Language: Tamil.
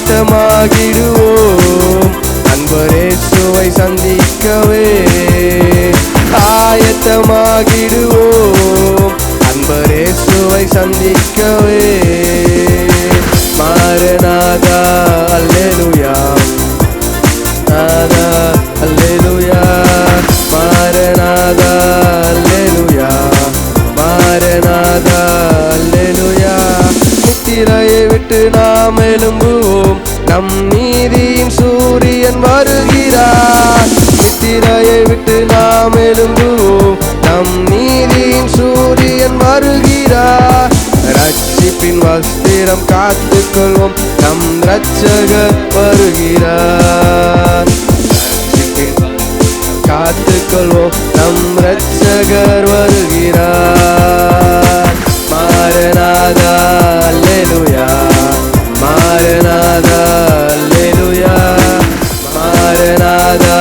ஆயத்தமாகிடுவோம் அன்பரேசுவை சந்திக்கவே. ஆயத்தமாகிடுவோம் அன்பரேசுவை சந்திக்கவே. மாரநாதா அல்லேலூயா, நாதா அல்லேலூயா, மாரநாதா அல்லேலூயா, மாரநாதா அல்லேலூயா. நித்திரையை விட்டு நாம் எழும்புவோம், நம் நீதியின் சூரியன் வருகிறார். நித்திரையை விட்டு நாம் எழும்புவோம், நம் நீதியின் சூரியன் வருகிறார். ரட்சிப்பின் வஸ்திரம் காத்துக்கொள்வோம், நம் இரட்சகர் வருகிறார். காத்துக்கொள்வோம், நம் இரட்சகர் வருகிறார். மாரநாதா அல்லேலூயா, மாரநாதா அல்லேலூயா, மாரநாதா